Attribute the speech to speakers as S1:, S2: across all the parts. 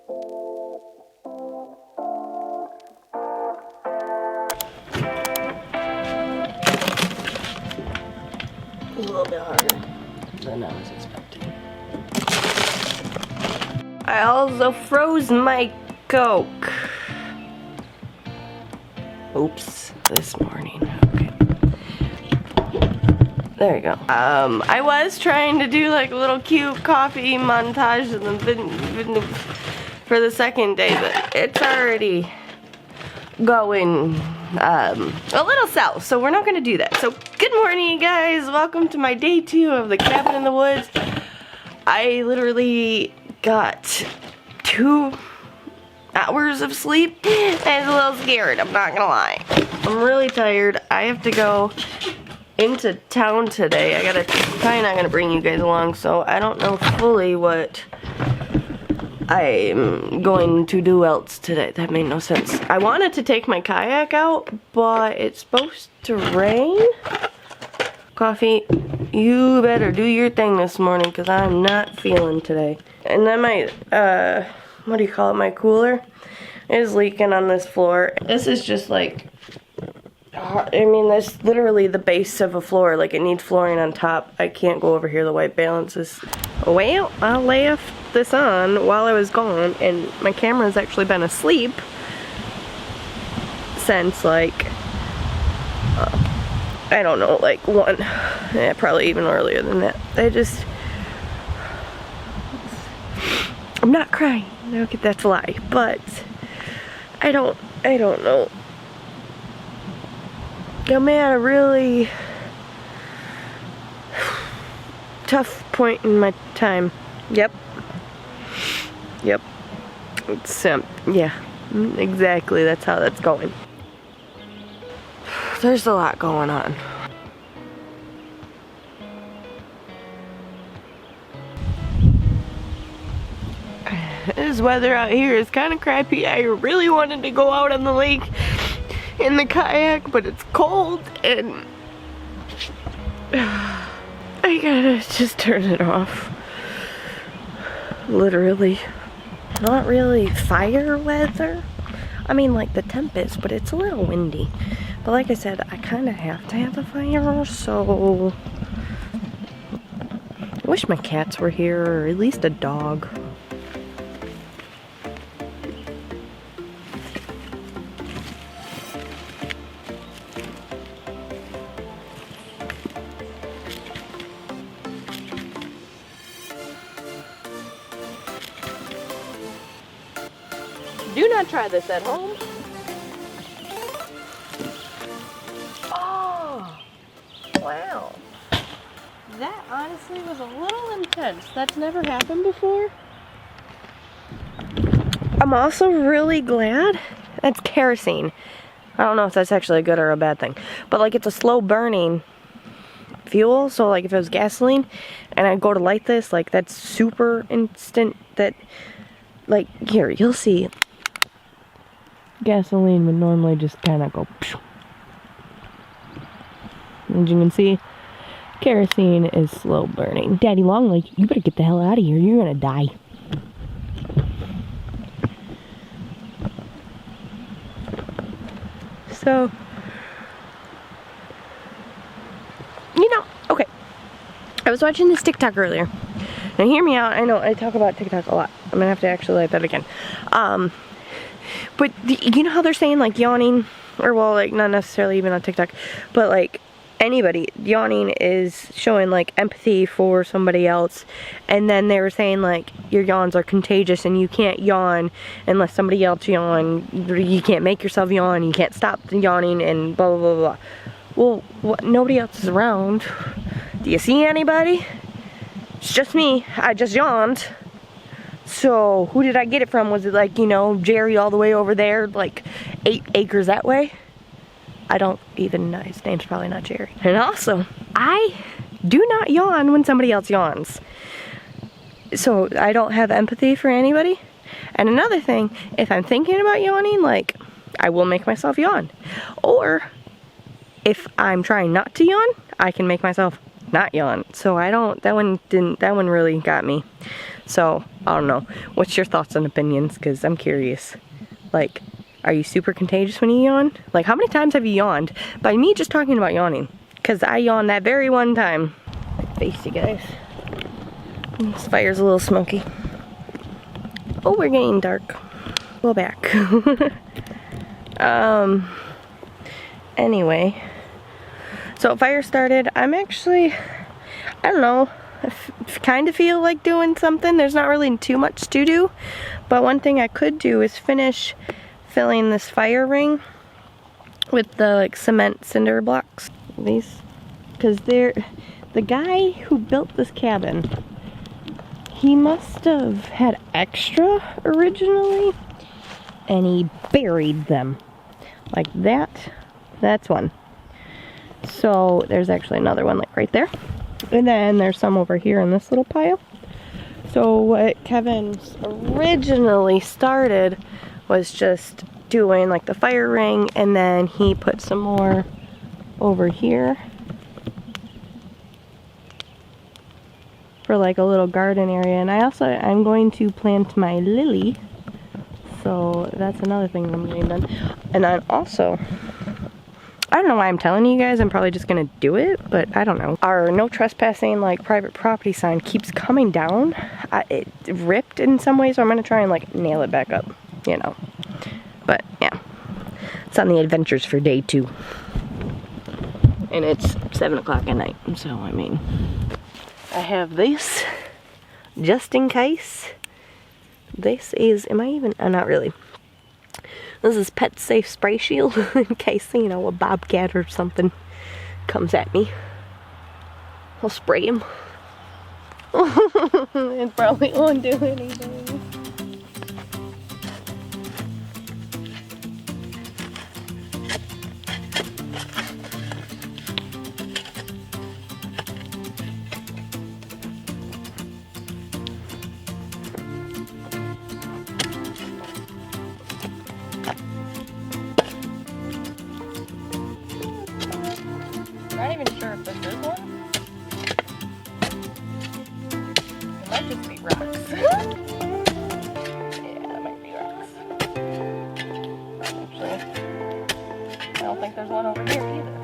S1: A little bit harder than I was expecting. I also froze my Coke. Oops, this morning. Okay. There you go. I was trying to do like a little cute coffee montage for the second day, but it's already going a little south, so we're not gonna do that. So good morning, you guys. Welcome to my day 2 of the cabin in the woods. I literally got 2 hours of sleep and I was a little scared, I'm not gonna lie. I'm really tired. I have to go into town today. Probably not gonna bring you guys along, so I don't know fully what I'm going to do else today. That made no sense. I wanted to take my kayak out, but it's supposed to rain. Coffee, you better do your thing this morning because I'm not feeling today. And then my, what do you call it, my cooler is leaking on this floor. This is just like, I mean, that's literally the base of a floor. Like, it needs flooring on top. I can't go over here. The white balance is, well, I left this on while I was gone, and my camera's actually been asleep since, like, I don't know, like 1, yeah, probably even earlier than that. I'm not crying. Okay, that's a lie, but I don't know. I'm at a really tough point in my time. Yep. It's, yeah, exactly, that's how that's going. There's a lot going on. This weather out here is kind of crappy. I really wanted to go out on the lake in the kayak, but it's cold and I gotta just turn it off. Literally. Not really fire weather. I mean, like, the temp is, but it's a little windy. But like I said, I kind of have to have a fire, so I wish my cats were here, or at least a dog. Do not try this at home. Oh, wow. That honestly was a little intense. That's never happened before. I'm also really glad that's kerosene. I don't know if that's actually a good or a bad thing, but like, it's a slow burning fuel, so like if it was gasoline and I go to light this, like, that's super instant. That, like, here, you'll see. Gasoline would normally just kind of go pshh. As you can see, kerosene is slow burning. Daddy Longleg, you better get the hell out of here. You're gonna die. So, you know, okay. I was watching this TikTok earlier. Now hear me out. I know I talk about TikTok a lot. I'm gonna have to actually like that again. But you know how they're saying, like, yawning, or, well, like, not necessarily even on TikTok, but like anybody, yawning is showing like empathy for somebody else. And then they were saying, like, your yawns are contagious and you can't yawn unless somebody else yawn. You can't make yourself yawn, you can't stop yawning, and blah blah blah blah. Well, nobody else is around. Do you see anybody? It's just me. I just yawned. So, who did I get it from? Was it, like, you know, Jerry all the way over there, like 8 acres that way? I don't even know. His name's probably not Jerry. And also, I do not yawn when somebody else yawns. So, I don't have empathy for anybody. And another thing, if I'm thinking about yawning, like, I will make myself yawn. Or, if I'm trying not to yawn, I can make myself not yawn. So that one really got me. So, I don't know. What's your thoughts and opinions? Because I'm curious. Like, are you super contagious when you yawn? Like, how many times have you yawned? By me just talking about yawning. Because I yawned that very one time. Face you guys. This fire's a little smoky. Oh, we're getting dark. Go back. Anyway. So, fire started. I'm actually, I don't know. I kind of feel like doing something. There's not really too much to do, but one thing I could do is finish filling this fire ring with the like cement cinder blocks. These, because the guy who built this cabin, he must have had extra originally, and he buried them like that. That's one. So there's actually another one like right there. And then there's some over here in this little pile. So what Kevin originally started was just doing like the fire ring, and then he put some more over here for like a little garden area. And I'm going to plant my lily. So that's another thing I'm getting done. And then also, I don't know why I'm telling you guys, I'm probably just gonna do it, but I don't know. Our no trespassing, like, private property sign keeps coming down. It ripped in some way, so I'm gonna try and, like, nail it back up, you know. But, yeah. It's on the adventures for day 2. And it's 7 o'clock at night, so, I mean. I have this, just in case. This is, am I even, not really. This is Pet Safe Spray Shield in case, you know, a bobcat or something comes at me. I'll spray him. It probably won't do anything. Not even sure if this is one. It might just be rocks. Yeah, that might be rocks. Actually, I don't think there's one over here either.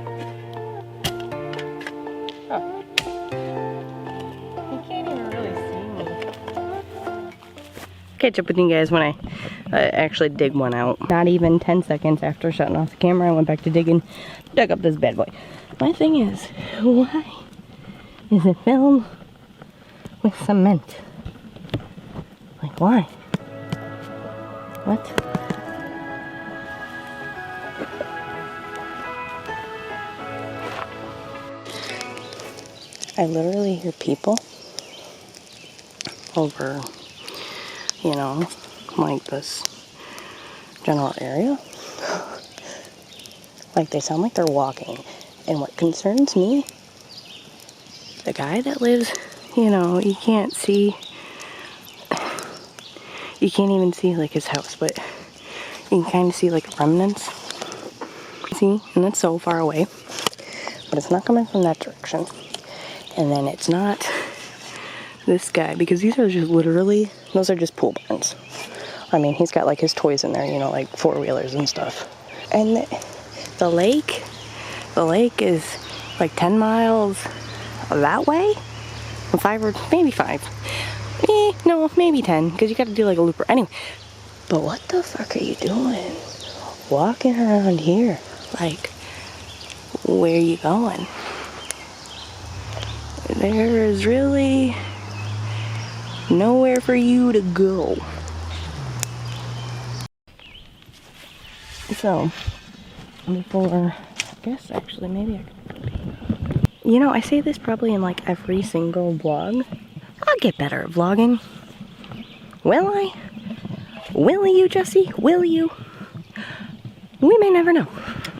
S1: Oh. You can't even really see me. Catch up with you guys when I actually dig one out. Not even 10 seconds after shutting off the camera, I went back to digging, dug up this bad boy. My thing is, why is it filled with cement? Like, why? What? I literally hear people over, you know, like this general area. Like, they sound like they're walking. And what concerns me, the guy that lives, you know, you can't even see like his house, but you can kind of see like remnants. See, and that's so far away, but it's not coming from that direction. And then it's not this guy, because these are just literally, those are just pool barns. I mean, he's got like his toys in there, you know, like 4-wheelers and stuff. And the lake is like 10 miles that way? 5 or maybe 5. No, maybe 10, because you got to do like a looper. Anyway, but what the fuck are you doing? Walking around here? Like, where are you going? There is really nowhere for you to go. So, before, I guess actually maybe I could, you know, I say this probably in like every single vlog. I'll get better at vlogging. Will I? Will you, Jesse? Will you? We may never know.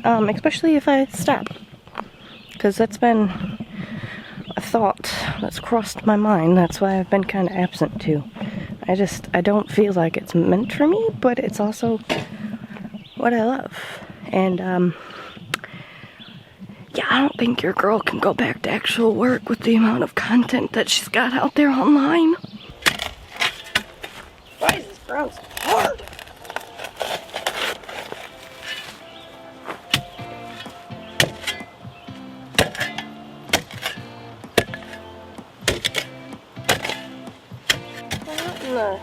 S1: Especially if I stop. Because that's been a thought that's crossed my mind. That's why I've been kind of absent too. I don't feel like it's meant for me, but it's also what I love. And, Yeah, I don't think your girl can go back to actual work with the amount of content that she's got out there online. Why is this brown so hard? What in the...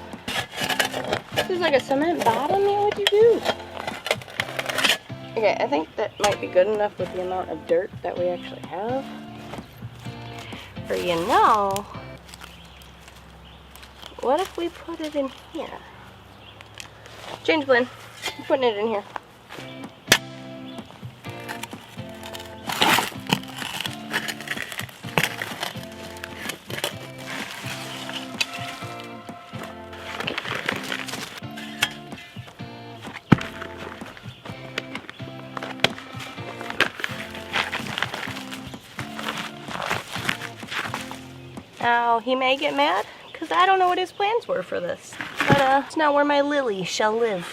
S1: This is like a cement bottom here, what'd you do? Okay, I think that might be good enough with the amount of dirt that we actually have. Or you know, what if we put it in here? Change plan. I'm putting it in here. Now, he may get mad, because I don't know what his plans were for this. But, it's not where my lily shall live.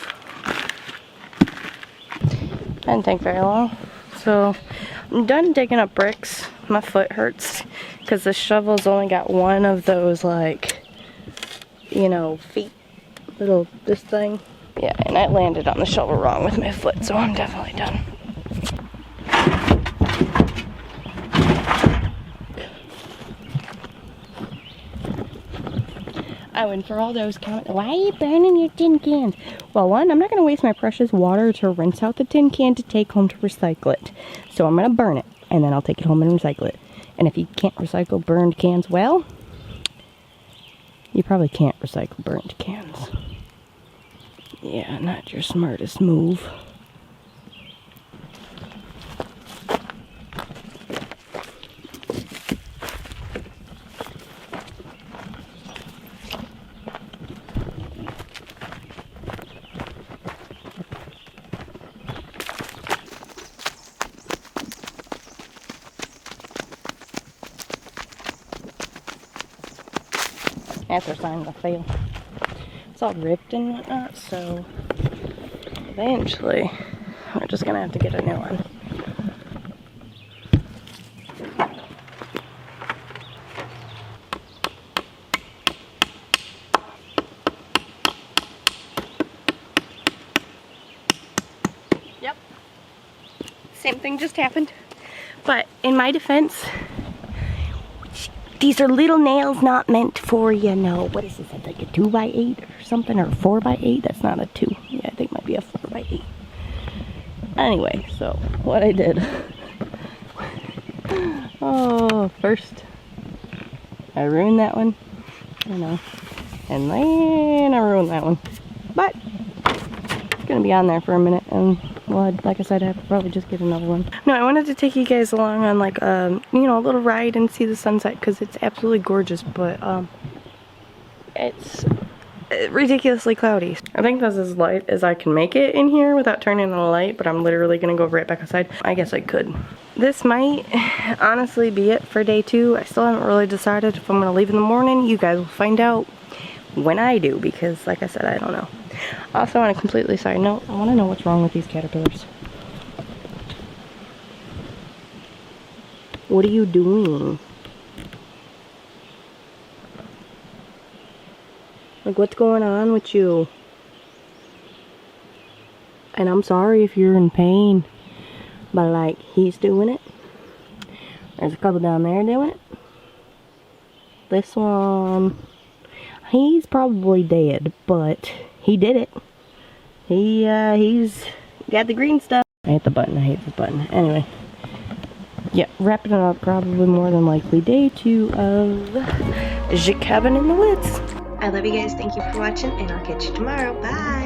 S1: Didn't take very long. So, I'm done digging up bricks. My foot hurts, because the shovel's only got one of those, like, you know, feet. This thing. Yeah, and I landed on the shovel wrong with my foot, so I'm definitely done. Oh, and for all those comments, why are you burning your tin cans? Well, one, I'm not going to waste my precious water to rinse out the tin can to take home to recycle it. So I'm going to burn it, and then I'll take it home and recycle it. And if you can't recycle burned cans well, you probably can't recycle burned cans. Yeah, not your smartest move. That's our sign to fail. It's all ripped and whatnot, so eventually we're just gonna have to get a new one. Yep. Same thing just happened. But in my defense, these are little nails not meant for, you know, what is this, like a 2x8 or something, or a 4x8? That's not a 2. Yeah, I think it might be a 4x8. Anyway, so what I did. Oh, first, I ruined that one, you know, and then I ruined that one. But it's going to be on there for a minute, and well, like I said, I have to probably just get another one. No, I wanted to take you guys along on like you know, a little ride and see the sunset, because it's absolutely gorgeous, but it's ridiculously cloudy. I think that's as light as I can make it in here without turning on the light, but I'm literally gonna go right back outside. I guess I could. This might honestly be it for day 2. I still haven't really decided if I'm gonna leave in the morning. You guys will find out when I do, because like I said, I don't know. Also, on a completely side note, I want to know what's wrong with these caterpillars. What are you doing? Like, what's going on with you? And I'm sorry if you're in pain, but like, he's doing it. There's a couple down there doing it. This one, he's probably dead, but he did it. He's got the green stuff. I hate the button. I hate this button. Anyway. Yeah, wrapping it up, probably more than likely day 2 of the cabin in the woods. I love you guys. Thank you for watching, and I'll catch you tomorrow. Bye.